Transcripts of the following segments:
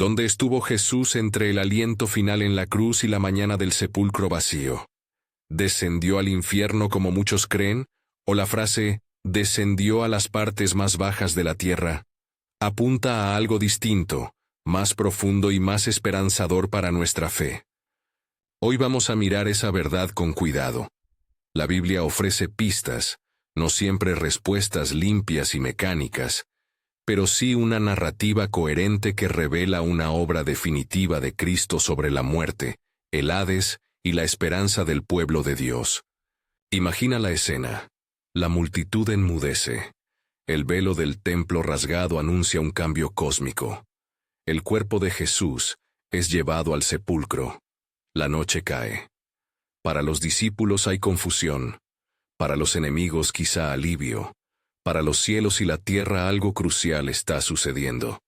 ¿Dónde estuvo Jesús entre el aliento final en la cruz y la mañana del sepulcro vacío? ¿Descendió al infierno como muchos creen? ¿O la frase, descendió a las partes más bajas de la tierra, apunta a algo distinto, más profundo y más esperanzador para nuestra fe? Hoy vamos a mirar esa verdad con cuidado. La Biblia ofrece pistas, no siempre respuestas limpias y mecánicas, pero sí una narrativa coherente que revela una obra definitiva de Cristo sobre la muerte, el Hades y la esperanza del pueblo de Dios. Imagina la escena. La multitud enmudece. El velo del templo rasgado anuncia un cambio cósmico. El cuerpo de Jesús es llevado al sepulcro. La noche cae. Para los discípulos hay confusión. Para los enemigos quizá alivio. Para los cielos y la tierra algo crucial está sucediendo.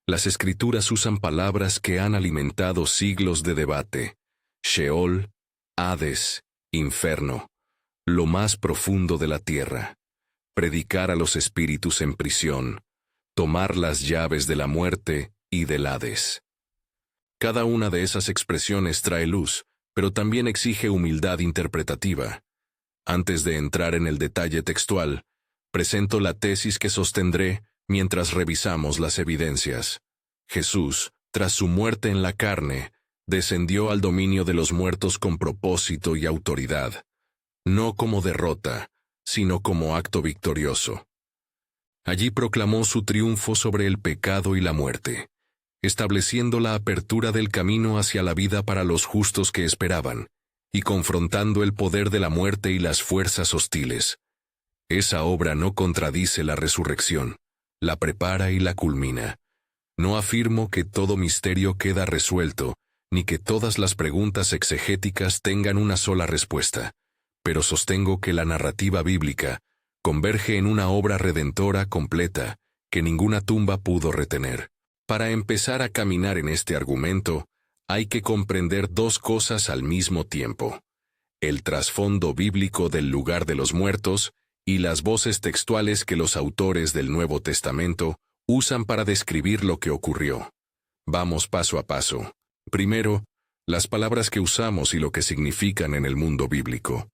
Las Escrituras usan palabras que han alimentado siglos de debate. Sheol, Hades, infierno, lo más profundo de la tierra. Predicar a los espíritus en prisión. Tomar las llaves de la muerte y del Hades. Cada una de esas expresiones trae luz, pero también exige humildad interpretativa. Antes de entrar en el detalle textual, presento la tesis que sostendré mientras revisamos las evidencias. Jesús, tras su muerte en la carne, descendió al dominio de los muertos con propósito y autoridad, no como derrota, sino como acto victorioso. Allí proclamó su triunfo sobre el pecado y la muerte, estableciendo la apertura del camino hacia la vida para los justos que esperaban, y confrontando el poder de la muerte y las fuerzas hostiles. Esa obra no contradice la resurrección, la prepara y la culmina. No afirmo que todo misterio queda resuelto, ni que todas las preguntas exegéticas tengan una sola respuesta, pero sostengo que la narrativa bíblica converge en una obra redentora completa que ninguna tumba pudo retener. Para empezar a caminar en este argumento, hay que comprender dos cosas al mismo tiempo: el trasfondo bíblico del lugar de los muertos y las voces textuales que los autores del Nuevo Testamento usan para describir lo que ocurrió. Vamos paso a paso. Primero, las palabras que usamos y lo que significan en el mundo bíblico.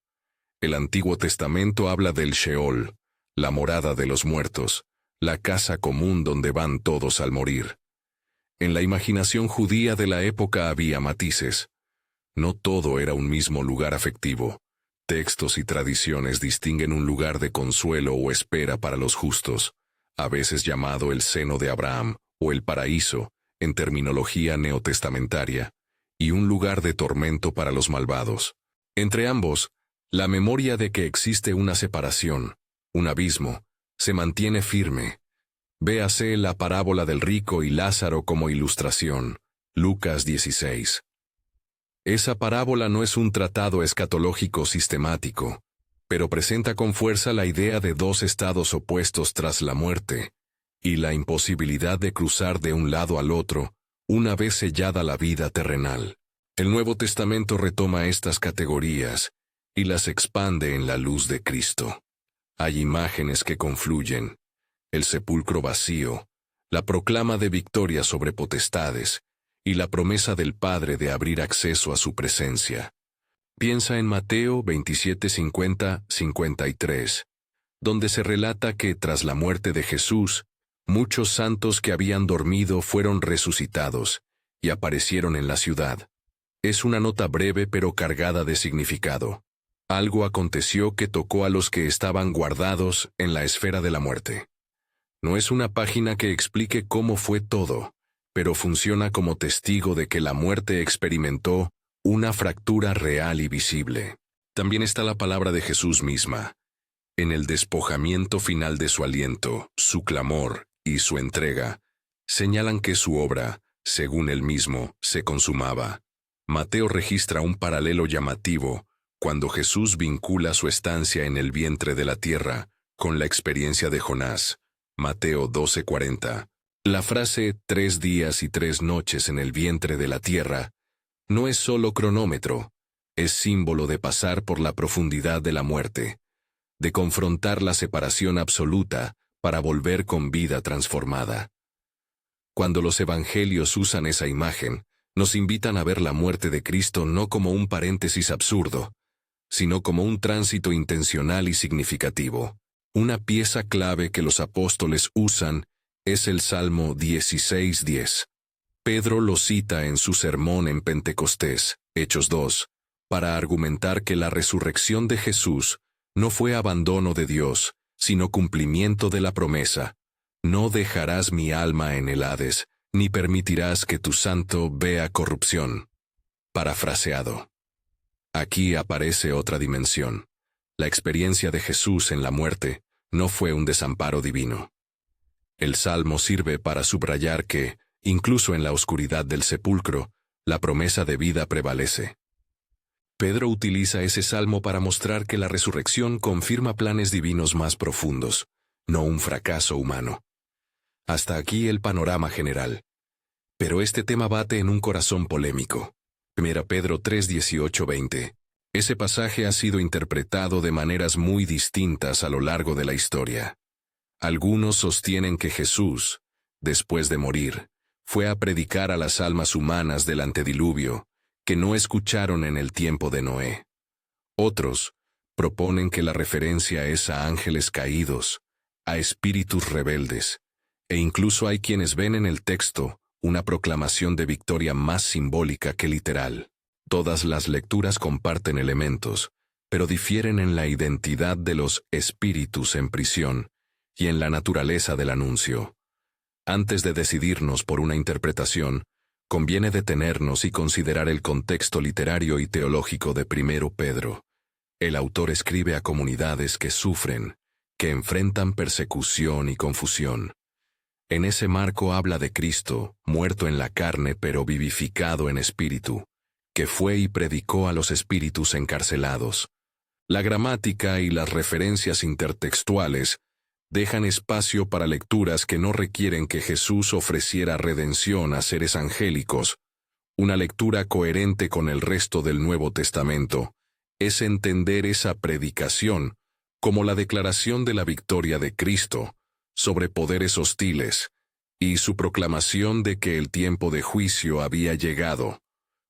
El Antiguo Testamento habla del Sheol, la morada de los muertos, la casa común donde van todos al morir. En la imaginación judía de la época había matices. No todo era un mismo lugar afectivo. Textos y tradiciones distinguen un lugar de consuelo o espera para los justos, a veces llamado el seno de Abraham o el paraíso, en terminología neotestamentaria, y un lugar de tormento para los malvados. Entre ambos, la memoria de que existe una separación, un abismo, se mantiene firme. Véase la parábola del rico y Lázaro como ilustración, Lucas 16. Esa parábola no es un tratado escatológico sistemático, pero presenta con fuerza la idea de dos estados opuestos tras la muerte, y la imposibilidad de cruzar de un lado al otro, una vez sellada la vida terrenal. El Nuevo Testamento retoma estas categorías y las expande en la luz de Cristo. Hay imágenes que confluyen: el sepulcro vacío, la proclama de victoria sobre potestades, y la promesa del Padre de abrir acceso a su presencia. Piensa en Mateo 27:50-53, donde se relata que tras la muerte de Jesús, muchos santos que habían dormido fueron resucitados y aparecieron en la ciudad. Es una nota breve pero cargada de significado. Algo aconteció que tocó a los que estaban guardados en la esfera de la muerte. No es una página que explique cómo fue todo, pero funciona como testigo de que la muerte experimentó una fractura real y visible. También está la palabra de Jesús misma. En el despojamiento final de su aliento, su clamor y su entrega, señalan que su obra, según él mismo, se consumaba. Mateo registra un paralelo llamativo cuando Jesús vincula su estancia en el vientre de la tierra con la experiencia de Jonás. Mateo 12:40. La frase 3 días y 3 noches en el vientre de la tierra no es solo cronómetro, es símbolo de pasar por la profundidad de la muerte, de confrontar la separación absoluta para volver con vida transformada. Cuando los evangelios usan esa imagen, nos invitan a ver la muerte de Cristo no como un paréntesis absurdo, sino como un tránsito intencional y significativo. Una pieza clave que los apóstoles usan es el Salmo 16:10. Pedro lo cita en su sermón en Pentecostés, Hechos 2, para argumentar que la resurrección de Jesús no fue abandono de Dios, sino cumplimiento de la promesa: no dejarás mi alma en el Hades, ni permitirás que tu santo vea corrupción. Parafraseado. Aquí aparece otra dimensión. La experiencia de Jesús en la muerte no fue un desamparo divino. El Salmo sirve para subrayar que, incluso en la oscuridad del sepulcro, la promesa de vida prevalece. Pedro utiliza ese salmo para mostrar que la resurrección confirma planes divinos más profundos, no un fracaso humano. Hasta aquí el panorama general. Pero este tema bate en un corazón polémico. 1 Pedro 3:18-20. Ese pasaje ha sido interpretado de maneras muy distintas a lo largo de la historia. Algunos sostienen que Jesús, después de morir, fue a predicar a las almas humanas del antediluvio, que no escucharon en el tiempo de Noé. Otros proponen que la referencia es a ángeles caídos, a espíritus rebeldes, e incluso hay quienes ven en el texto una proclamación de victoria más simbólica que literal. Todas las lecturas comparten elementos, pero difieren en la identidad de los espíritus en prisión y en la naturaleza del anuncio. Antes de decidirnos por una interpretación, conviene detenernos y considerar el contexto literario y teológico de 1 Pedro. El autor escribe a comunidades que sufren, que enfrentan persecución y confusión. En ese marco habla de Cristo, muerto en la carne pero vivificado en espíritu, que fue y predicó a los espíritus encarcelados. La gramática y las referencias intertextuales dejan espacio para lecturas que no requieren que Jesús ofreciera redención a seres angélicos. Una lectura coherente con el resto del Nuevo Testamento es entender esa predicación como la declaración de la victoria de Cristo sobre poderes hostiles y su proclamación de que el tiempo de juicio había llegado,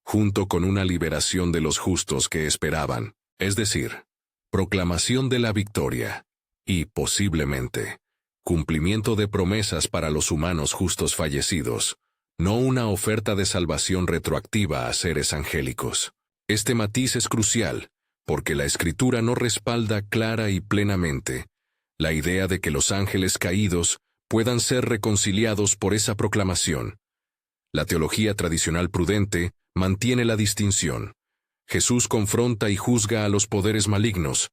junto con una liberación de los justos que esperaban, es decir, proclamación de la victoria y, posiblemente, cumplimiento de promesas para los humanos justos fallecidos, no una oferta de salvación retroactiva a seres angélicos. Este matiz es crucial, porque la Escritura no respalda clara y plenamente la idea de que los ángeles caídos puedan ser reconciliados por esa proclamación. La teología tradicional prudente mantiene la distinción. Jesús confronta y juzga a los poderes malignos,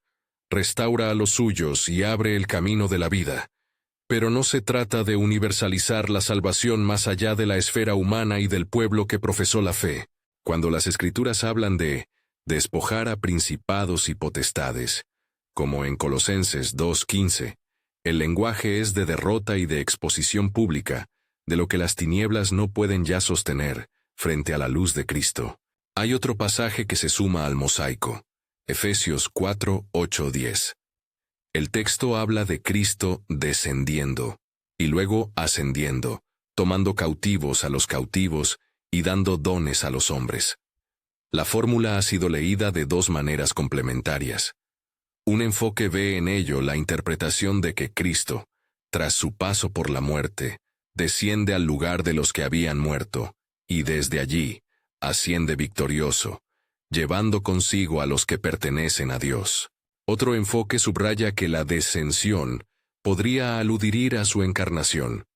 restaura a los suyos y abre el camino de la vida. Pero no se trata de universalizar la salvación más allá de la esfera humana y del pueblo que profesó la fe. Cuando las Escrituras hablan de despojar a principados y potestades, como en Colosenses 2:15, el lenguaje es de derrota y de exposición pública, de lo que las tinieblas no pueden ya sostener, frente a la luz de Cristo. Hay otro pasaje que se suma al mosaico. Efesios 4:8-10. El texto habla de Cristo descendiendo, y luego ascendiendo, tomando cautivos a los cautivos y dando dones a los hombres. La fórmula ha sido leída de dos maneras complementarias. Un enfoque ve en ello la interpretación de que Cristo, tras su paso por la muerte, desciende al lugar de los que habían muerto, y desde allí asciende victorioso, llevando consigo a los que pertenecen a Dios. Otro enfoque subraya que la descensión podría aludir a su encarnación,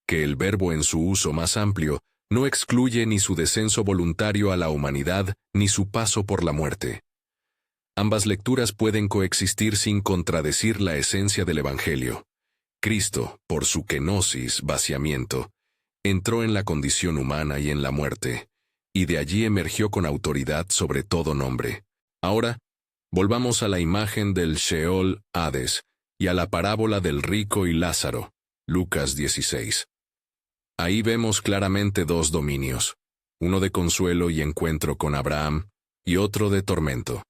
que el verbo en su uso más amplio no excluye ni su descenso voluntario a la humanidad ni su paso por la muerte. Ambas lecturas pueden coexistir sin contradecir la esencia del Evangelio. Cristo, por su kenosis, vaciamiento, entró en la condición humana y en la muerte, y de allí emergió con autoridad sobre todo nombre. Ahora, volvamos a la imagen del Sheol, Hades, y a la parábola del rico y Lázaro, Lucas 16. Ahí vemos claramente dos dominios, uno de consuelo y encuentro con Abraham, y otro de tormento.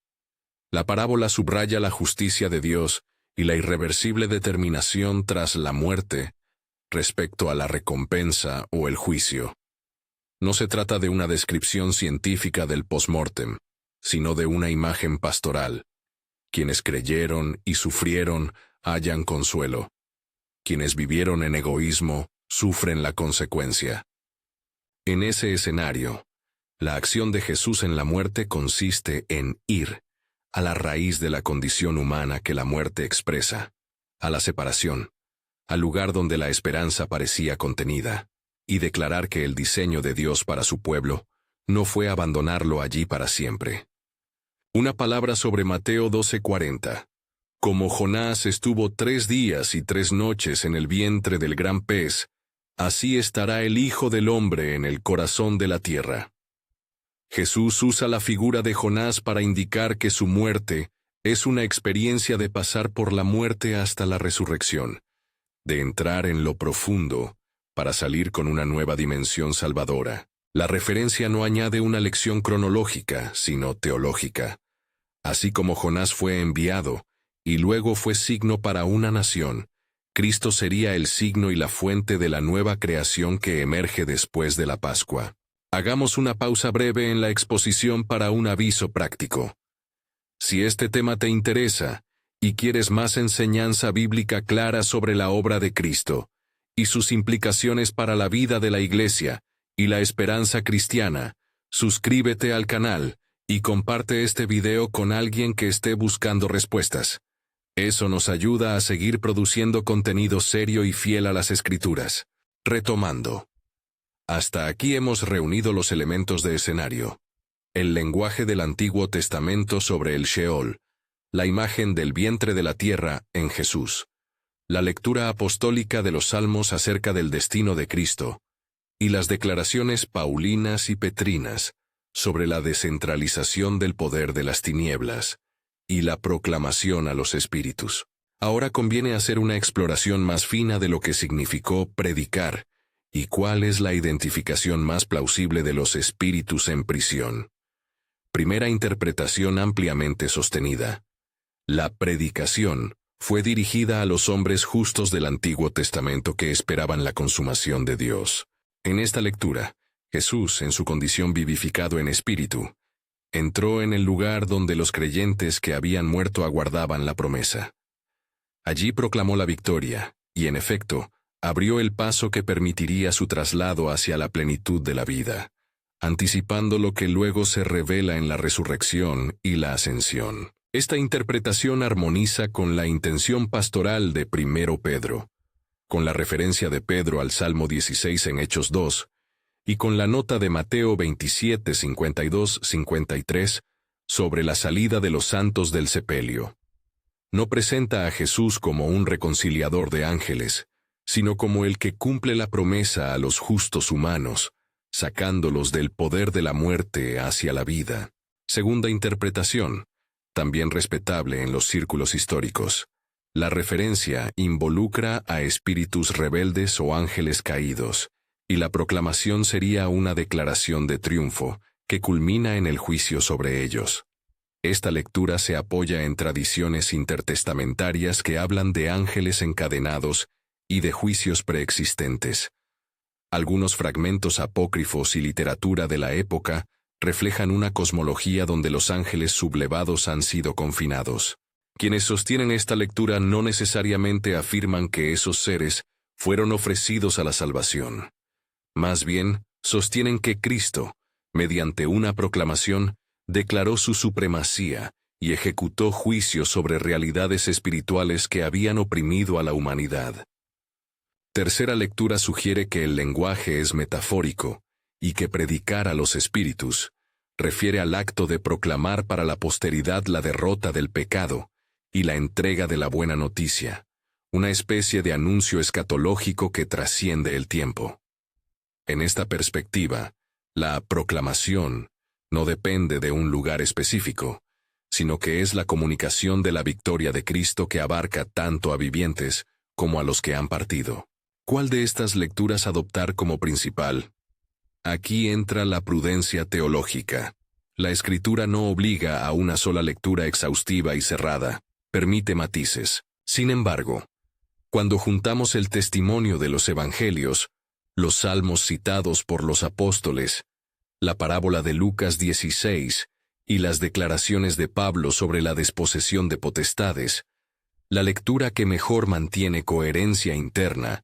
La parábola subraya la justicia de Dios y la irreversible determinación tras la muerte respecto a la recompensa o el juicio. No se trata de una descripción científica del post-mortem, sino de una imagen pastoral. Quienes creyeron y sufrieron hallan consuelo. Quienes vivieron en egoísmo sufren la consecuencia. En ese escenario, la acción de Jesús en la muerte consiste en ir a la raíz de la condición humana que la muerte expresa, a la separación, al lugar donde la esperanza parecía contenida, y declarar que el diseño de Dios para su pueblo no fue abandonarlo allí para siempre. Una palabra sobre Mateo 12:40. Como Jonás estuvo 3 días y 3 noches en el vientre del gran pez, así estará el Hijo del Hombre en el corazón de la tierra. Jesús usa la figura de Jonás para indicar que su muerte es una experiencia de pasar por la muerte hasta la resurrección, de entrar en lo profundo para salir con una nueva dimensión salvadora. La referencia no añade una lección cronológica, sino teológica. Así como Jonás fue enviado, y luego fue signo para una nación, Cristo sería el signo y la fuente de la nueva creación que emerge después de la Pascua. Hagamos una pausa breve en la exposición para un aviso práctico. Si este tema te interesa, y quieres más enseñanza bíblica clara sobre la obra de Cristo, y sus implicaciones para la vida de la Iglesia, y la esperanza cristiana, suscríbete al canal, y comparte este video con alguien que esté buscando respuestas. Eso nos ayuda a seguir produciendo contenido serio y fiel a las Escrituras. Retomando. Hasta aquí hemos reunido los elementos de escenario. El lenguaje del Antiguo Testamento sobre el Sheol, la imagen del vientre de la tierra en Jesús, la lectura apostólica de los Salmos acerca del destino de Cristo, y las declaraciones paulinas y petrinas sobre la descentralización del poder de las tinieblas, y la proclamación a los espíritus. Ahora conviene hacer una exploración más fina de lo que significó predicar, y cuál es la identificación más plausible de los espíritus en prisión. Primera interpretación ampliamente sostenida. La predicación fue dirigida a los hombres justos del Antiguo Testamento que esperaban la consumación de Dios. En esta lectura, Jesús, en su condición vivificado en espíritu, entró en el lugar donde los creyentes que habían muerto aguardaban la promesa. Allí proclamó la victoria, y en efecto, abrió el paso que permitiría su traslado hacia la plenitud de la vida, anticipando lo que luego se revela en la resurrección y la ascensión. Esta interpretación armoniza con la intención pastoral de 1 Pedro, con la referencia de Pedro al Salmo 16 en Hechos 2, y con la nota de Mateo 27, 52, 53, sobre la salida de los santos del sepelio. No presenta a Jesús como un reconciliador de ángeles, sino como el que cumple la promesa a los justos humanos, sacándolos del poder de la muerte hacia la vida. Segunda interpretación, también respetable en los círculos históricos. La referencia involucra a espíritus rebeldes o ángeles caídos, y la proclamación sería una declaración de triunfo, que culmina en el juicio sobre ellos. Esta lectura se apoya en tradiciones intertestamentarias que hablan de ángeles encadenados y de juicios preexistentes. Algunos fragmentos apócrifos y literatura de la época reflejan una cosmología donde los ángeles sublevados han sido confinados. Quienes sostienen esta lectura no necesariamente afirman que esos seres fueron ofrecidos a la salvación. Más bien, sostienen que Cristo, mediante una proclamación, declaró su supremacía y ejecutó juicios sobre realidades espirituales que habían oprimido a la humanidad. Tercera lectura sugiere que el lenguaje es metafórico y que predicar a los espíritus refiere al acto de proclamar para la posteridad la derrota del pecado y la entrega de la buena noticia, una especie de anuncio escatológico que trasciende el tiempo. En esta perspectiva, la proclamación no depende de un lugar específico, sino que es la comunicación de la victoria de Cristo que abarca tanto a vivientes como a los que han partido. ¿Cuál de estas lecturas adoptar como principal? Aquí entra la prudencia teológica. La Escritura no obliga a una sola lectura exhaustiva y cerrada, permite matices. Sin embargo, Cuando juntamos el testimonio de los evangelios, los salmos citados por los apóstoles, la parábola de Lucas 16 y las declaraciones de Pablo sobre la desposesión de potestades, la lectura que mejor mantiene coherencia interna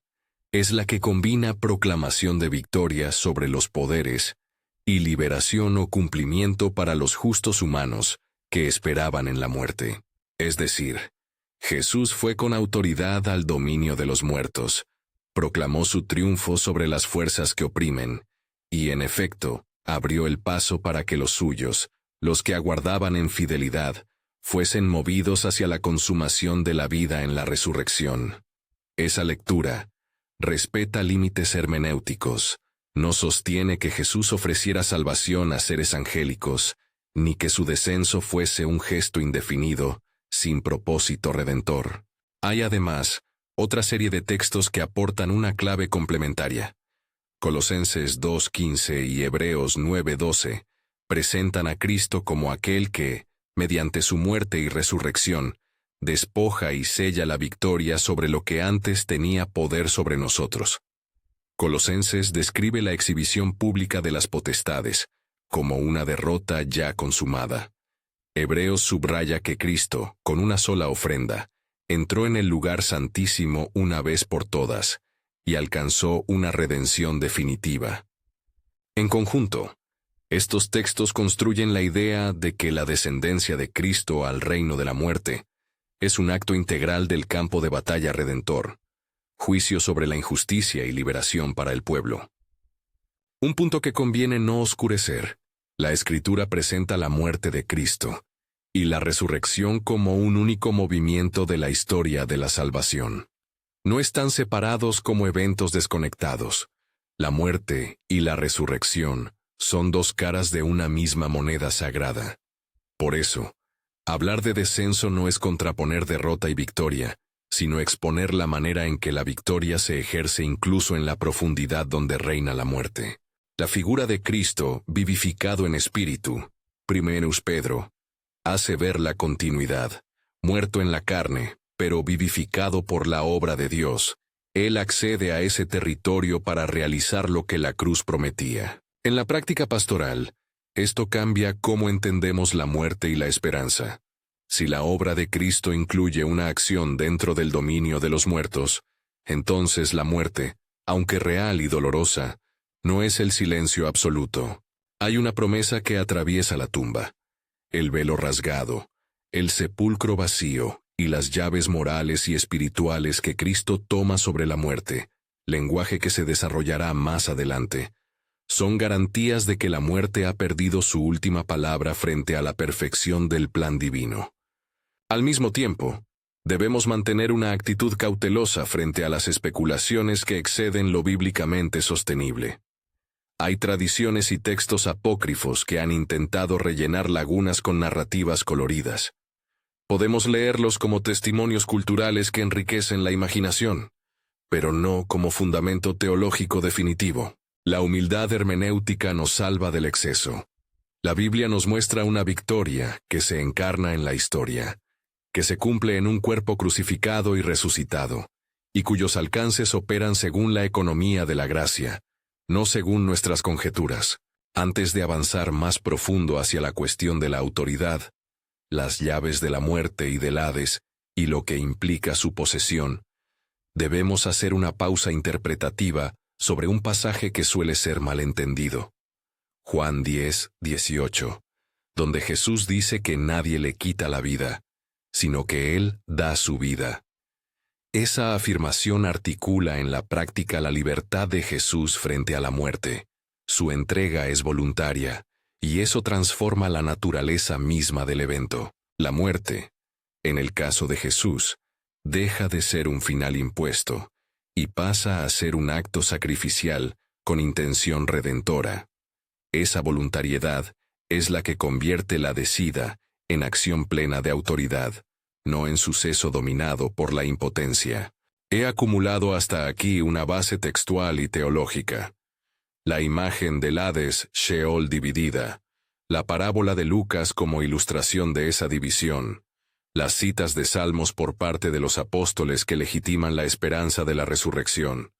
es la que combina proclamación de victoria sobre los poderes y liberación o cumplimiento para los justos humanos que esperaban en la muerte. Es decir, Jesús fue con autoridad al dominio de los muertos, proclamó su triunfo sobre las fuerzas que oprimen, y en efecto, abrió el paso para que los suyos, los que aguardaban en fidelidad, fuesen movidos hacia la consumación de la vida en la resurrección. Esa lectura respeta límites hermenéuticos, no sostiene que Jesús ofreciera salvación a seres angélicos, ni que su descenso fuese un gesto indefinido, sin propósito redentor. Hay además otra serie de textos que aportan una clave complementaria. Colosenses 2:15 y Hebreos 9:12 presentan a Cristo como aquel que, mediante su muerte y resurrección, despoja y sella la victoria sobre lo que antes tenía poder sobre nosotros. Colosenses describe la exhibición pública de las potestades, como una derrota ya consumada. Hebreos subraya que Cristo, con una sola ofrenda, entró en el lugar santísimo una vez por todas, y alcanzó una redención definitiva. En conjunto, estos textos construyen la idea de que la descendencia de Cristo al reino de la muerte es un acto integral del campo de batalla redentor, juicio sobre la injusticia y liberación para el pueblo. Un punto que conviene no oscurecer: la Escritura presenta la muerte de Cristo y la resurrección como un único movimiento de la historia de la salvación. No están separados como eventos desconectados. La muerte y la resurrección son dos caras de una misma moneda sagrada. Por eso, hablar de descenso no es contraponer derrota y victoria, sino exponer la manera en que la victoria se ejerce incluso en la profundidad donde reina la muerte. La figura de Cristo, vivificado en espíritu, 1 Pedro, hace ver la continuidad. Muerto en la carne, pero vivificado por la obra de Dios, Él accede a ese territorio para realizar lo que la cruz prometía. En la práctica pastoral, esto cambia cómo entendemos la muerte y la esperanza. Si la obra de Cristo incluye una acción dentro del dominio de los muertos, entonces la muerte, aunque real y dolorosa, no es el silencio absoluto. Hay una promesa que atraviesa la tumba, el velo rasgado, el sepulcro vacío y las llaves morales y espirituales que Cristo toma sobre la muerte, lenguaje que se desarrollará más adelante. Son garantías de que la muerte ha perdido su última palabra frente a la perfección del plan divino. Al mismo tiempo, debemos mantener una actitud cautelosa frente a las especulaciones que exceden lo bíblicamente sostenible. Hay tradiciones y textos apócrifos que han intentado rellenar lagunas con narrativas coloridas. Podemos leerlos como testimonios culturales que enriquecen la imaginación, pero no como fundamento teológico definitivo. La humildad hermenéutica nos salva del exceso. La Biblia nos muestra una victoria que se encarna en la historia, que se cumple en un cuerpo crucificado y resucitado, y cuyos alcances operan según la economía de la gracia, no según nuestras conjeturas. Antes de avanzar más profundo hacia la cuestión de la autoridad, las llaves de la muerte y del Hades, y lo que implica su posesión, debemos hacer una pausa interpretativa sobre un pasaje que suele ser malentendido. Juan 10:18, donde Jesús dice que nadie le quita la vida, sino que Él da su vida. Esa afirmación articula en la práctica la libertad de Jesús frente a la muerte. Su entrega es voluntaria, y eso transforma la naturaleza misma del evento. La muerte, en el caso de Jesús, deja de ser un final impuesto, y pasa a ser un acto sacrificial con intención redentora. Esa voluntariedad es la que convierte la decida en acción plena de autoridad, no en suceso dominado por la impotencia. He acumulado hasta aquí una base textual y teológica. La imagen del Hades, Sheol dividida, la parábola de Lucas como ilustración de esa división, las citas de salmos por parte de los apóstoles que legitiman la esperanza de la resurrección,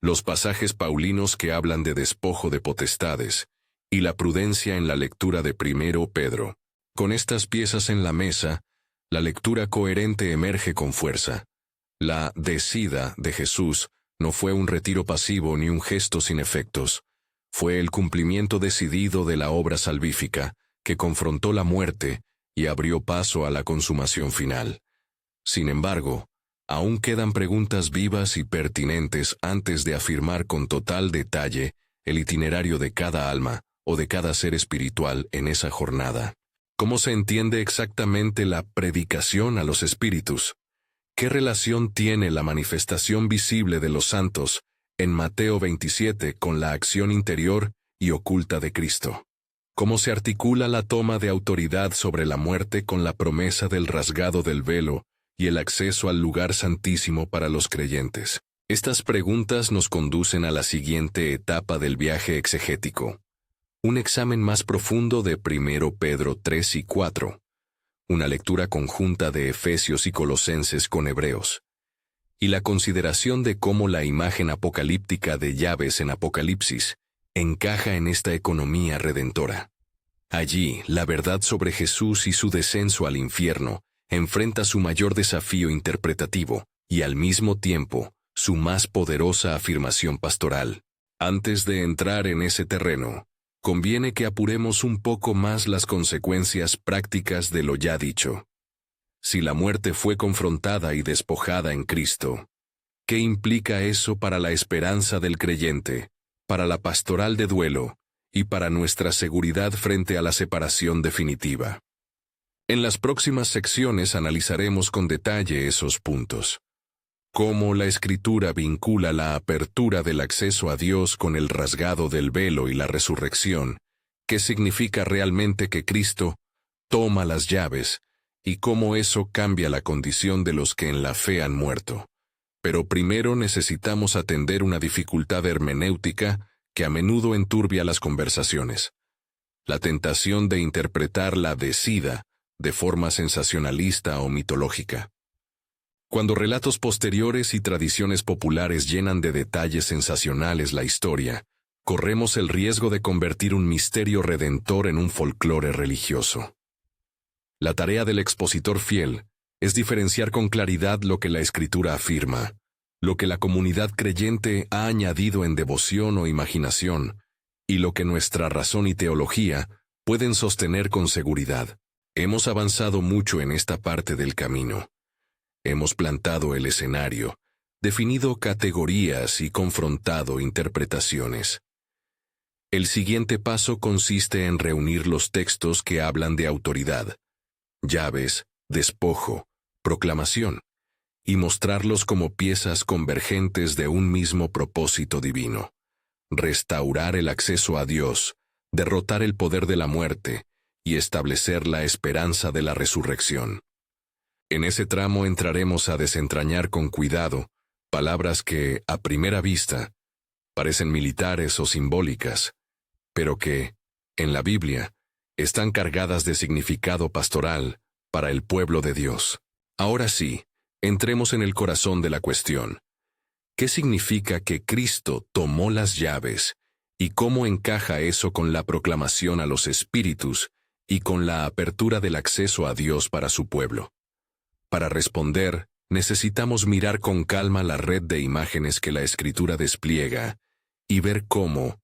los pasajes paulinos que hablan de despojo de potestades, y la prudencia en la lectura de 1 Pedro. Con estas piezas en la mesa, la lectura coherente emerge con fuerza. La decida de Jesús no fue un retiro pasivo ni un gesto sin efectos. Fue el cumplimiento decidido de la obra salvífica, que confrontó la muerte y abrió paso a la consumación final. Sin embargo, aún quedan preguntas vivas y pertinentes antes de afirmar con total detalle el itinerario de cada alma o de cada ser espiritual en esa jornada. ¿Cómo se entiende exactamente la predicación a los espíritus? ¿Qué relación tiene la manifestación visible de los santos en Mateo 27 con la acción interior y oculta de Cristo? ¿Cómo se articula la toma de autoridad sobre la muerte con la promesa del rasgado del velo y el acceso al lugar santísimo para los creyentes? Estas preguntas nos conducen a la siguiente etapa del viaje exegético. Un examen más profundo de 1 Pedro 3 y 4. Una lectura conjunta de Efesios y Colosenses con Hebreos. Y la consideración de cómo la imagen apocalíptica de llaves en Apocalipsis encaja en esta economía redentora. Allí, la verdad sobre Jesús y su descenso al infierno enfrenta su mayor desafío interpretativo y al mismo tiempo su más poderosa afirmación pastoral. Antes de entrar en ese terreno, conviene que apuremos un poco más las consecuencias prácticas de lo ya dicho. Si la muerte fue confrontada y despojada en Cristo, ¿qué implica eso para la esperanza del creyente, para la pastoral de duelo y para nuestra seguridad frente a la separación definitiva? En las próximas secciones analizaremos con detalle esos puntos. Cómo la Escritura vincula la apertura del acceso a Dios con el rasgado del velo y la resurrección, qué significa realmente que Cristo toma las llaves, y cómo eso cambia la condición de los que en la fe han muerto. Pero primero necesitamos atender una dificultad hermenéutica que a menudo enturbia las conversaciones. La tentación de interpretar la decida de forma sensacionalista o mitológica. Cuando relatos posteriores y tradiciones populares llenan de detalles sensacionales la historia, corremos el riesgo de convertir un misterio redentor en un folclore religioso. La tarea del expositor fiel es diferenciar con claridad lo que la Escritura afirma, lo que la comunidad creyente ha añadido en devoción o imaginación, y lo que nuestra razón y teología pueden sostener con seguridad. Hemos avanzado mucho en esta parte del camino. Hemos plantado el escenario, definido categorías y confrontado interpretaciones. El siguiente paso consiste en reunir los textos que hablan de autoridad, llaves, despojo, proclamación, y mostrarlos como piezas convergentes de un mismo propósito divino: restaurar el acceso a Dios, derrotar el poder de la muerte y establecer la esperanza de la resurrección. En ese tramo entraremos a desentrañar con cuidado palabras que, a primera vista, parecen militares o simbólicas, pero que, en la Biblia, están cargadas de significado pastoral para el pueblo de Dios. Ahora sí, entremos en el corazón de la cuestión. ¿Qué significa que Cristo tomó las llaves y cómo encaja eso con la proclamación a los espíritus y con la apertura del acceso a Dios para su pueblo? Para responder, necesitamos mirar con calma la red de imágenes que la Escritura despliega y ver cómo,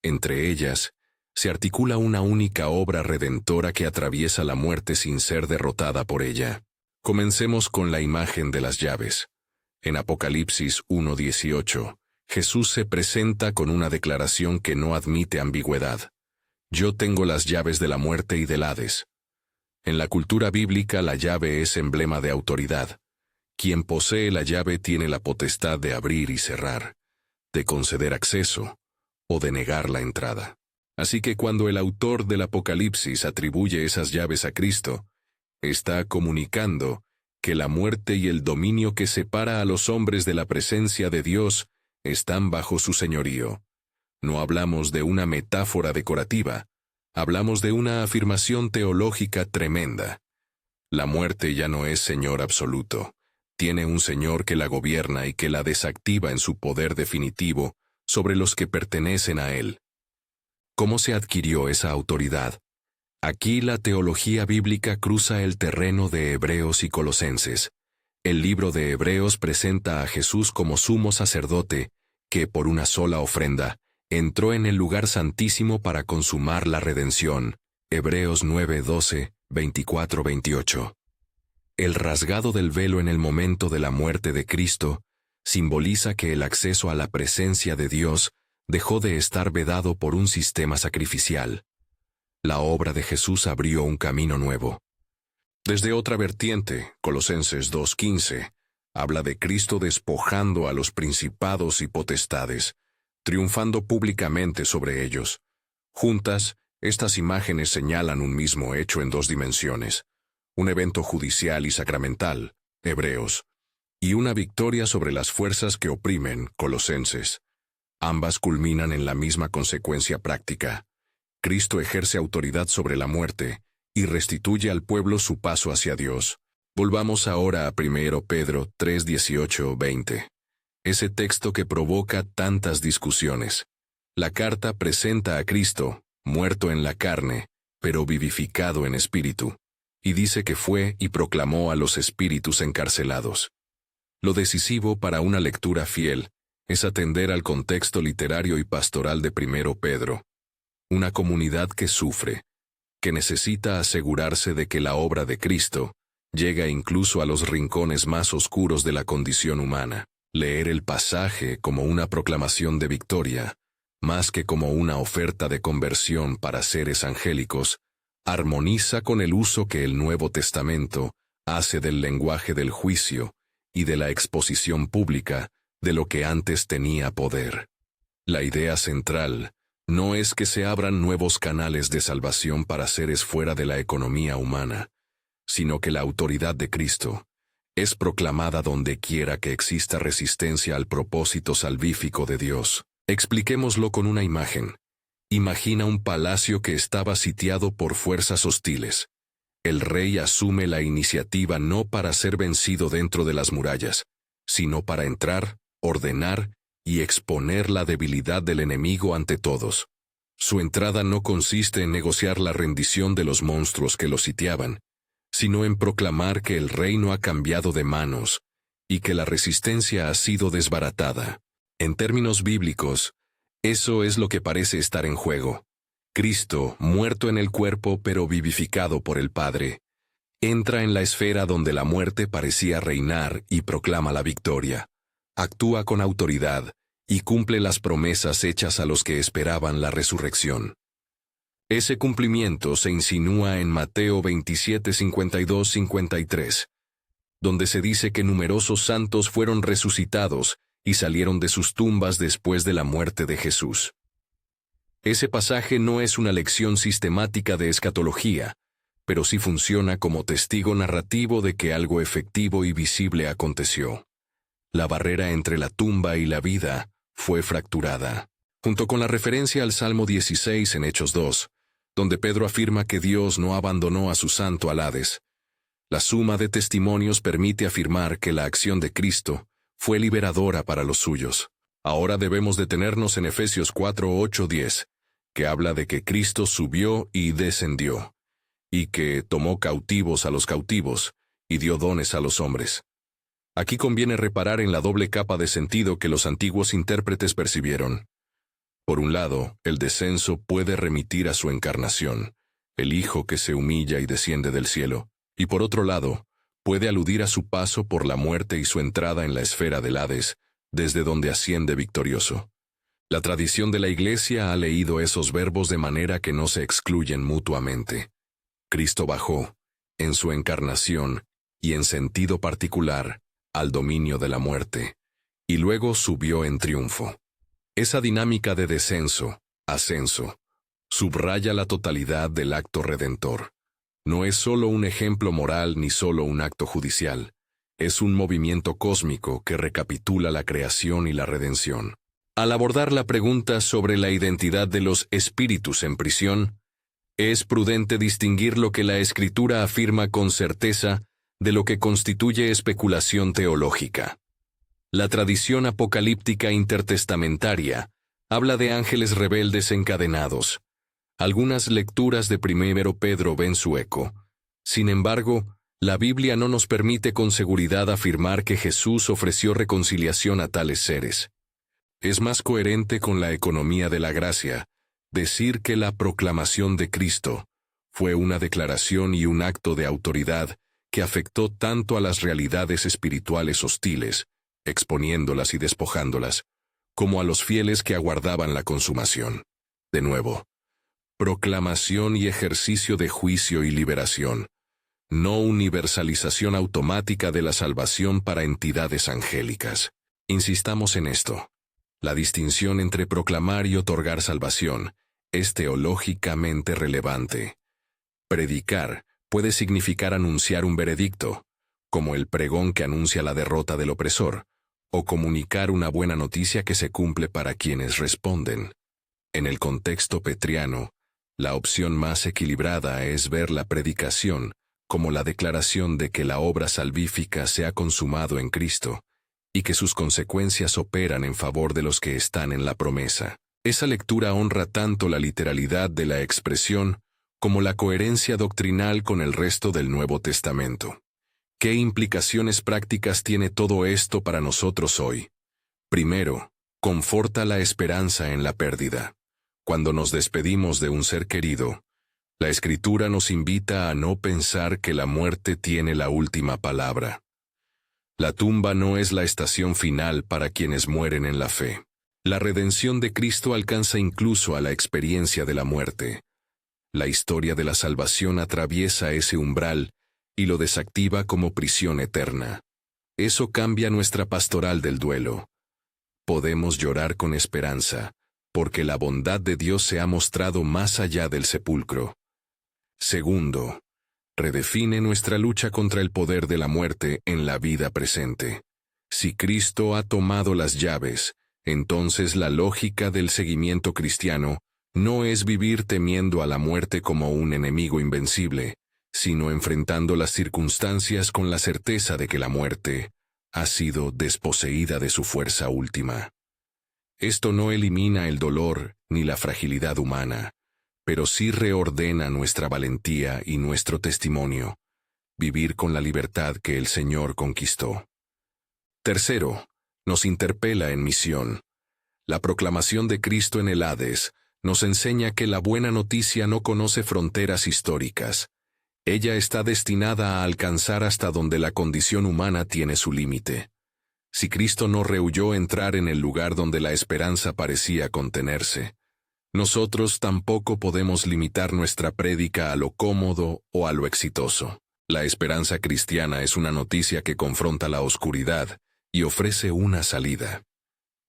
entre ellas, se articula una única obra redentora que atraviesa la muerte sin ser derrotada por ella. Comencemos con la imagen de las llaves. En Apocalipsis 1:18, Jesús se presenta con una declaración que no admite ambigüedad. Yo tengo las llaves de la muerte y del Hades. En la cultura bíblica la llave es emblema de autoridad. Quien posee la llave tiene la potestad de abrir y cerrar, de conceder acceso o de negar la entrada. Así que cuando el autor del Apocalipsis atribuye esas llaves a Cristo, está comunicando que la muerte y el dominio que separa a los hombres de la presencia de Dios están bajo su señorío. No hablamos de una metáfora decorativa, hablamos de una afirmación teológica tremenda. La muerte ya no es señor absoluto. Tiene un señor que la gobierna y que la desactiva en su poder definitivo sobre los que pertenecen a él. ¿Cómo se adquirió esa autoridad? Aquí la teología bíblica cruza el terreno de Hebreos y Colosenses. El libro de Hebreos presenta a Jesús como sumo sacerdote, que por una sola ofrenda, entró en el lugar santísimo para consumar la redención. Hebreos 9, 12, 24, 28. El rasgado del velo en el momento de la muerte de Cristo simboliza que el acceso a la presencia de Dios dejó de estar vedado por un sistema sacrificial. La obra de Jesús abrió un camino nuevo. Desde otra vertiente, Colosenses 2:15, habla de Cristo despojando a los principados y potestades, triunfando públicamente sobre ellos. Juntas, estas imágenes señalan un mismo hecho en dos dimensiones, un evento judicial y sacramental, Hebreos, y una victoria sobre las fuerzas que oprimen, Colosenses. Ambas culminan en la misma consecuencia práctica. Cristo ejerce autoridad sobre la muerte y restituye al pueblo su paso hacia Dios. Volvamos ahora a 1 Pedro 3, 18, 20. Ese texto que provoca tantas discusiones. La carta presenta a Cristo, muerto en la carne, pero vivificado en espíritu, y dice que fue y proclamó a los espíritus encarcelados. Lo decisivo para una lectura fiel es atender al contexto literario y pastoral de 1 Pedro. Una comunidad que sufre, que necesita asegurarse de que la obra de Cristo llega incluso a los rincones más oscuros de la condición humana. Leer el pasaje como una proclamación de victoria, más que como una oferta de conversión para seres angélicos, armoniza con el uso que el Nuevo Testamento hace del lenguaje del juicio y de la exposición pública de lo que antes tenía poder. La idea central no es que se abran nuevos canales de salvación para seres fuera de la economía humana, sino que la autoridad de Cristo es proclamada donde quiera que exista resistencia al propósito salvífico de Dios. Expliquémoslo con una imagen. Imagina un palacio que estaba sitiado por fuerzas hostiles. El rey asume la iniciativa no para ser vencido dentro de las murallas, sino para entrar, ordenar y exponer la debilidad del enemigo ante todos. Su entrada no consiste en negociar la rendición de los monstruos que lo sitiaban, sino en proclamar que el reino ha cambiado de manos y que la resistencia ha sido desbaratada. En términos bíblicos, eso es lo que parece estar en juego. Cristo, muerto en el cuerpo pero vivificado por el Padre, entra en la esfera donde la muerte parecía reinar y proclama la victoria. Actúa con autoridad y cumple las promesas hechas a los que esperaban la resurrección. Ese cumplimiento se insinúa en Mateo 27, 52, 53, donde se dice que numerosos santos fueron resucitados y salieron de sus tumbas después de la muerte de Jesús. Ese pasaje no es una lección sistemática de escatología, pero sí funciona como testigo narrativo de que algo efectivo y visible aconteció. La barrera entre la tumba y la vida fue fracturada. Junto con la referencia al Salmo 16 en Hechos 2, donde Pedro afirma que Dios no abandonó a su santo al Hades, la suma de testimonios permite afirmar que la acción de Cristo fue liberadora para los suyos. Ahora debemos detenernos en Efesios 4, 8, 10, que habla de que Cristo subió y descendió, y que tomó cautivos a los cautivos y dio dones a los hombres. Aquí conviene reparar en la doble capa de sentido que los antiguos intérpretes percibieron. Por un lado, el descenso puede remitir a su encarnación, el Hijo que se humilla y desciende del cielo, y por otro lado, puede aludir a su paso por la muerte y su entrada en la esfera del Hades, desde donde asciende victorioso. La tradición de la Iglesia ha leído esos verbos de manera que no se excluyen mutuamente. Cristo bajó, en su encarnación, y en sentido particular, al dominio de la muerte, y luego subió en triunfo. Esa dinámica de descenso, ascenso, subraya la totalidad del acto redentor. No es solo un ejemplo moral ni solo un acto judicial, es un movimiento cósmico que recapitula la creación y la redención. Al abordar la pregunta sobre la identidad de los espíritus en prisión, Es prudente distinguir lo que la Escritura afirma con certeza de lo que constituye especulación teológica. La tradición apocalíptica intertestamentaria habla de ángeles rebeldes encadenados. Algunas lecturas de 1 Pedro ven su eco. Sin embargo, la Biblia no nos permite con seguridad afirmar que Jesús ofreció reconciliación a tales seres. Es más coherente con la economía de la gracia decir que la proclamación de Cristo fue una declaración y un acto de autoridad que afectó tanto a las realidades espirituales hostiles, exponiéndolas y despojándolas, como a los fieles que aguardaban la consumación. De nuevo, proclamación y ejercicio de juicio y liberación, no universalización automática de la salvación para entidades angélicas. Insistamos en esto. La distinción entre proclamar y otorgar salvación es teológicamente relevante. Predicar puede significar anunciar un veredicto, como el pregón que anuncia la derrota del opresor, o comunicar una buena noticia que se cumple para quienes responden. En el contexto petriano, la opción más equilibrada es ver la predicación como la declaración de que la obra salvífica se ha consumado en Cristo y que sus consecuencias operan en favor de los que están en la promesa. Esa lectura honra tanto la literalidad de la expresión como la coherencia doctrinal con el resto del Nuevo Testamento. ¿Qué implicaciones prácticas tiene todo esto para nosotros hoy? Primero, conforta la esperanza en la pérdida. Cuando nos despedimos de un ser querido, la Escritura nos invita a no pensar que la muerte tiene la última palabra. La tumba no es la estación final para quienes mueren en la fe. La redención de Cristo alcanza incluso a la experiencia de la muerte. La historia de la salvación atraviesa ese umbral y lo desactiva como prisión eterna. Eso cambia nuestra pastoral del duelo. Podemos llorar con esperanza, porque la bondad de Dios se ha mostrado más allá del sepulcro. Segundo, redefine nuestra lucha contra el poder de la muerte en la vida presente. Si Cristo ha tomado las llaves, entonces la lógica del seguimiento cristiano no es vivir temiendo a la muerte como un enemigo invencible, sino enfrentando las circunstancias con la certeza de que la muerte ha sido desposeída de su fuerza última. Esto no elimina el dolor ni la fragilidad humana, pero sí reordena nuestra valentía y nuestro testimonio, vivir con la libertad que el Señor conquistó. Tercero, nos interpela en misión. La proclamación de Cristo en el Hades nos enseña que la buena noticia no conoce fronteras históricas. Ella está destinada a alcanzar hasta donde la condición humana tiene su límite. Si Cristo no rehuyó entrar en el lugar donde la esperanza parecía contenerse, nosotros tampoco podemos limitar nuestra prédica a lo cómodo o a lo exitoso. La esperanza cristiana es una noticia que confronta la oscuridad y ofrece una salida.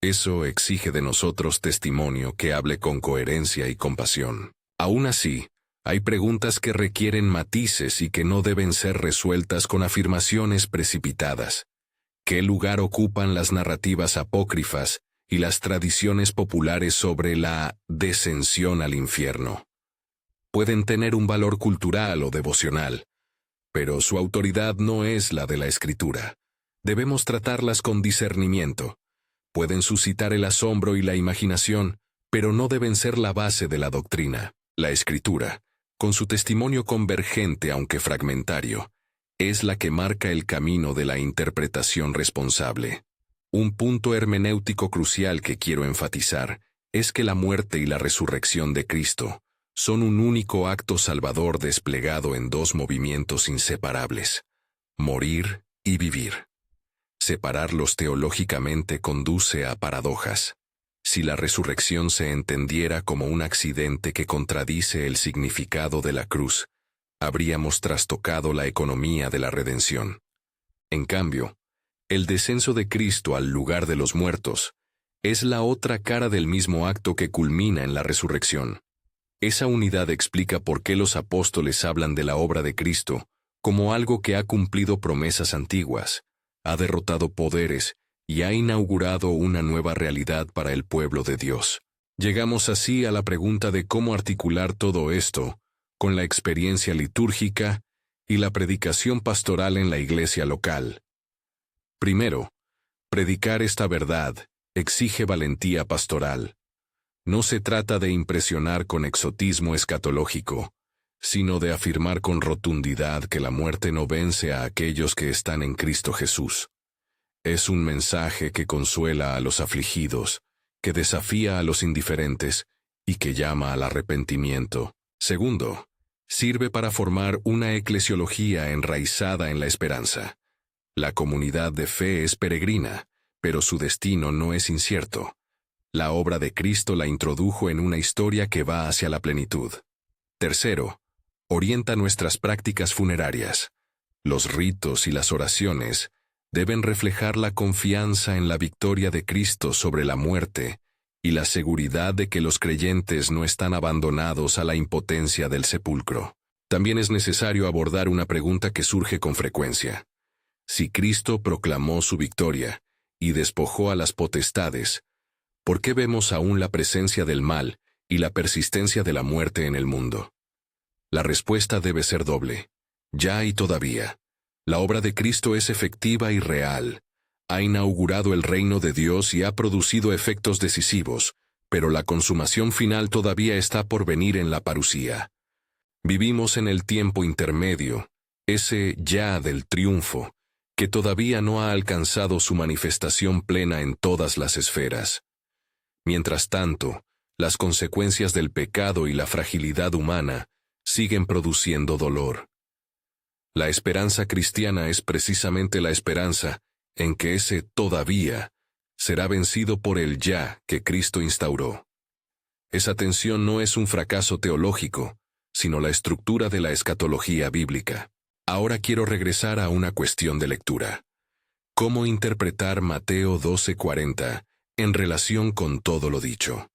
Eso exige de nosotros testimonio que hable con coherencia y compasión. Aún así, hay preguntas que requieren matices y que no deben ser resueltas con afirmaciones precipitadas. ¿Qué lugar ocupan las narrativas apócrifas y las tradiciones populares sobre la descensión al infierno? Pueden tener un valor cultural o devocional, pero su autoridad no es la de la Escritura. Debemos tratarlas con discernimiento. Pueden suscitar el asombro y la imaginación, pero no deben ser la base de la doctrina. La Escritura, con su testimonio convergente aunque fragmentario, es la que marca el camino de la interpretación responsable. Un punto hermenéutico crucial que quiero enfatizar es que la muerte y la resurrección de Cristo son un único acto salvador desplegado en dos movimientos inseparables: morir y vivir. Separarlos teológicamente conduce a paradojas. Si la resurrección se entendiera como un accidente que contradice el significado de la cruz, habríamos trastocado la economía de la redención. En cambio, el descenso de Cristo al lugar de los muertos es la otra cara del mismo acto que culmina en la resurrección. Esa unidad explica por qué los apóstoles hablan de la obra de Cristo como algo que ha cumplido promesas antiguas, ha derrotado poderes y ha inaugurado una nueva realidad para el pueblo de Dios. Llegamos así a la pregunta de cómo articular todo esto con la experiencia litúrgica y la predicación pastoral en la iglesia local. Primero, predicar esta verdad exige valentía pastoral. No se trata de impresionar con exotismo escatológico, sino de afirmar con rotundidad que la muerte no vence a aquellos que están en Cristo Jesús. Es un mensaje que consuela a los afligidos, que desafía a los indiferentes y que llama al arrepentimiento. Segundo, sirve para formar una eclesiología enraizada en la esperanza. La comunidad de fe es peregrina, pero su destino no es incierto. La obra de Cristo la introdujo en una historia que va hacia la plenitud. Tercero, orienta nuestras prácticas funerarias. Los ritos y las oraciones deben reflejar la confianza en la victoria de Cristo sobre la muerte y la seguridad de que los creyentes no están abandonados a la impotencia del sepulcro. También es necesario abordar una pregunta que surge con frecuencia. Si Cristo proclamó su victoria y despojó a las potestades, ¿por qué vemos aún la presencia del mal y la persistencia de la muerte en el mundo? La respuesta debe ser doble. Ya y todavía. La obra de Cristo es efectiva y real. Ha inaugurado el reino de Dios y ha producido efectos decisivos, pero la consumación final todavía está por venir en la parusía. Vivimos en el tiempo intermedio, ese ya del triunfo, que todavía no ha alcanzado su manifestación plena en todas las esferas. Mientras tanto, las consecuencias del pecado y la fragilidad humana siguen produciendo dolor. La esperanza cristiana es precisamente la esperanza en que ese todavía será vencido por el ya que Cristo instauró. Esa tensión no es un fracaso teológico, sino la estructura de la escatología bíblica. Ahora quiero regresar a una cuestión de lectura. ¿Cómo interpretar Mateo 12:40 en relación con todo lo dicho?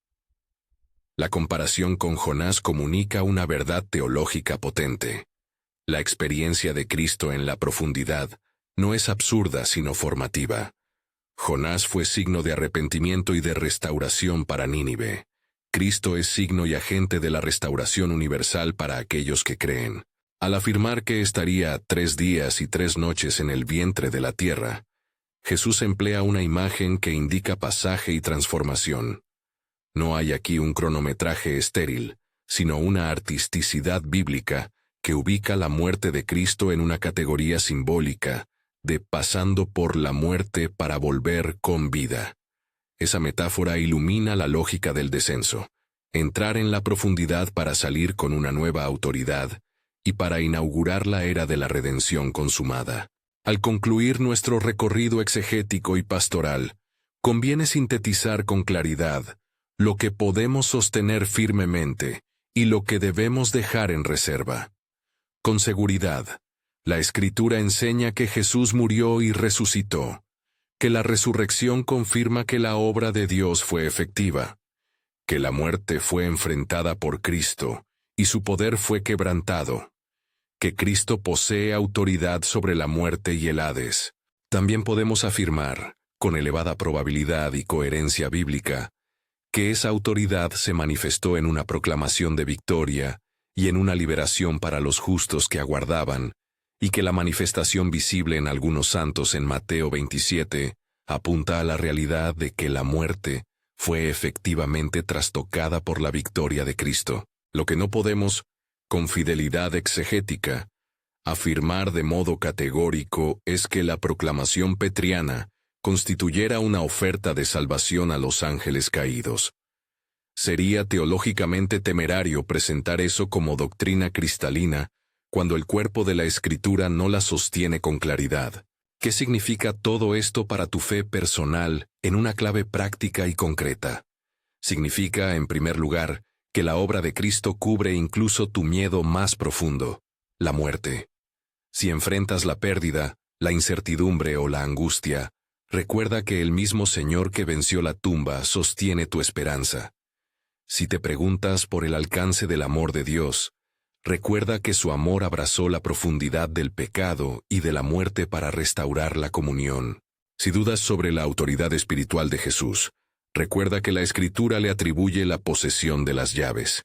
La comparación con Jonás comunica una verdad teológica potente. La experiencia de Cristo en la profundidad no es absurda sino formativa. Jonás fue signo de arrepentimiento y de restauración para Nínive. Cristo es signo y agente de la restauración universal para aquellos que creen. Al afirmar que estaría 3 días y 3 noches en el vientre de la tierra, Jesús emplea una imagen que indica pasaje y transformación. No hay aquí un cronometraje estéril, sino una artisticidad bíblica que ubica la muerte de Cristo en una categoría simbólica, de pasando por la muerte para volver con vida. Esa metáfora ilumina la lógica del descenso, entrar en la profundidad para salir con una nueva autoridad y para inaugurar la era de la redención consumada. Al concluir nuestro recorrido exegético y pastoral, conviene sintetizar con claridad lo que podemos sostener firmemente y lo que debemos dejar en reserva. Con seguridad, la Escritura enseña que Jesús murió y resucitó, que la resurrección confirma que la obra de Dios fue efectiva, que la muerte fue enfrentada por Cristo y su poder fue quebrantado, que Cristo posee autoridad sobre la muerte y el Hades. También podemos afirmar, con elevada probabilidad y coherencia bíblica, que esa autoridad se manifestó en una proclamación de victoria y en una liberación para los justos que aguardaban, y que la manifestación visible en algunos santos en Mateo 27 apunta a la realidad de que la muerte fue efectivamente trastocada por la victoria de Cristo. Lo que no podemos, con fidelidad exegética, afirmar de modo categórico es que la proclamación petriana constituyera una oferta de salvación a los ángeles caídos. Sería teológicamente temerario presentar eso como doctrina cristalina cuando el cuerpo de la Escritura no la sostiene con claridad. ¿Qué significa todo esto para tu fe personal en una clave práctica y concreta? Significa, en primer lugar, que la obra de Cristo cubre incluso tu miedo más profundo, la muerte. Si enfrentas la pérdida, la incertidumbre o la angustia, recuerda que el mismo Señor que venció la tumba sostiene tu esperanza. Si te preguntas por el alcance del amor de Dios, recuerda que su amor abrazó la profundidad del pecado y de la muerte para restaurar la comunión. Si dudas sobre la autoridad espiritual de Jesús, recuerda que la Escritura le atribuye la posesión de las llaves.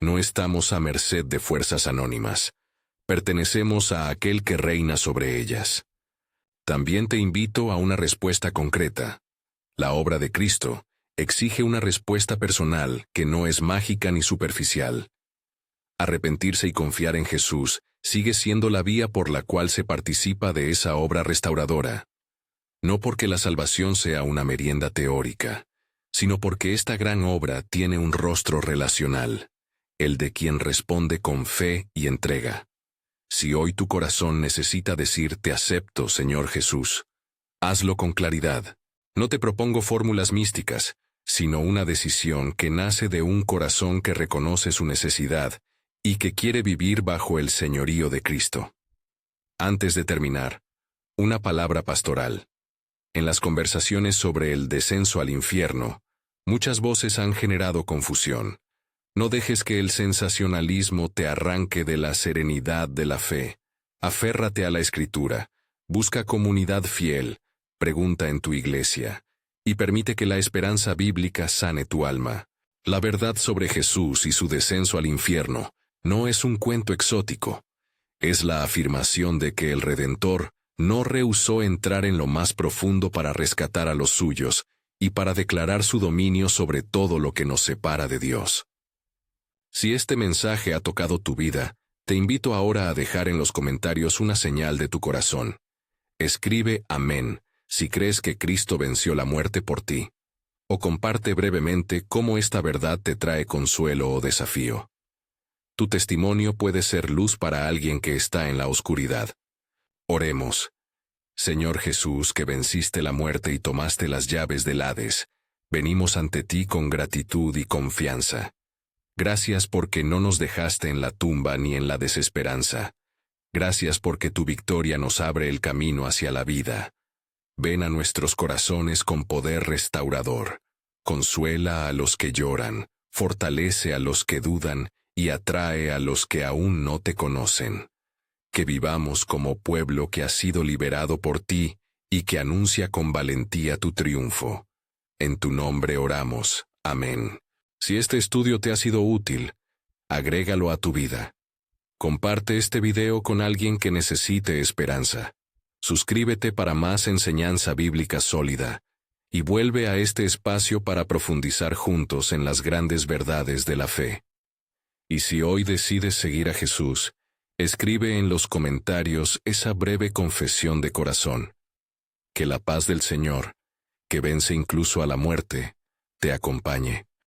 No estamos a merced de fuerzas anónimas. Pertenecemos a aquel que reina sobre ellas. También te invito a una respuesta concreta. La obra de Cristo exige una respuesta personal que no es mágica ni superficial. Arrepentirse y confiar en Jesús sigue siendo la vía por la cual se participa de esa obra restauradora. No porque la salvación sea una merienda teórica, sino porque esta gran obra tiene un rostro relacional, el de quien responde con fe y entrega. Si hoy tu corazón necesita decir te acepto, Señor Jesús, hazlo con claridad. No te propongo fórmulas místicas, sino una decisión que nace de un corazón que reconoce su necesidad y que quiere vivir bajo el señorío de Cristo. Antes de terminar, una palabra pastoral. En las conversaciones sobre el descenso al infierno, muchas voces han generado confusión. No dejes que el sensacionalismo te arranque de la serenidad de la fe. Aférrate a la Escritura, busca comunidad fiel, pregunta en tu iglesia, y permite que la esperanza bíblica sane tu alma. La verdad sobre Jesús y su descenso al infierno no es un cuento exótico. Es la afirmación de que el Redentor no rehusó entrar en lo más profundo para rescatar a los suyos y para declarar su dominio sobre todo lo que nos separa de Dios. Si este mensaje ha tocado tu vida, te invito ahora a dejar en los comentarios una señal de tu corazón. Escribe amén si crees que Cristo venció la muerte por ti, o comparte brevemente cómo esta verdad te trae consuelo o desafío. Tu testimonio puede ser luz para alguien que está en la oscuridad. Oremos. Señor Jesús, que venciste la muerte y tomaste las llaves del Hades, venimos ante ti con gratitud y confianza. Gracias porque no nos dejaste en la tumba ni en la desesperanza. Gracias porque tu victoria nos abre el camino hacia la vida. Ven a nuestros corazones con poder restaurador. Consuela a los que lloran, fortalece a los que dudan y atrae a los que aún no te conocen. Que vivamos como pueblo que ha sido liberado por ti y que anuncia con valentía tu triunfo. En tu nombre oramos. Amén. Si este estudio te ha sido útil, agrégalo a tu vida. Comparte este video con alguien que necesite esperanza. Suscríbete para más enseñanza bíblica sólida y vuelve a este espacio para profundizar juntos en las grandes verdades de la fe. Y si hoy decides seguir a Jesús, escribe en los comentarios esa breve confesión de corazón. Que la paz del Señor, que vence incluso a la muerte, te acompañe.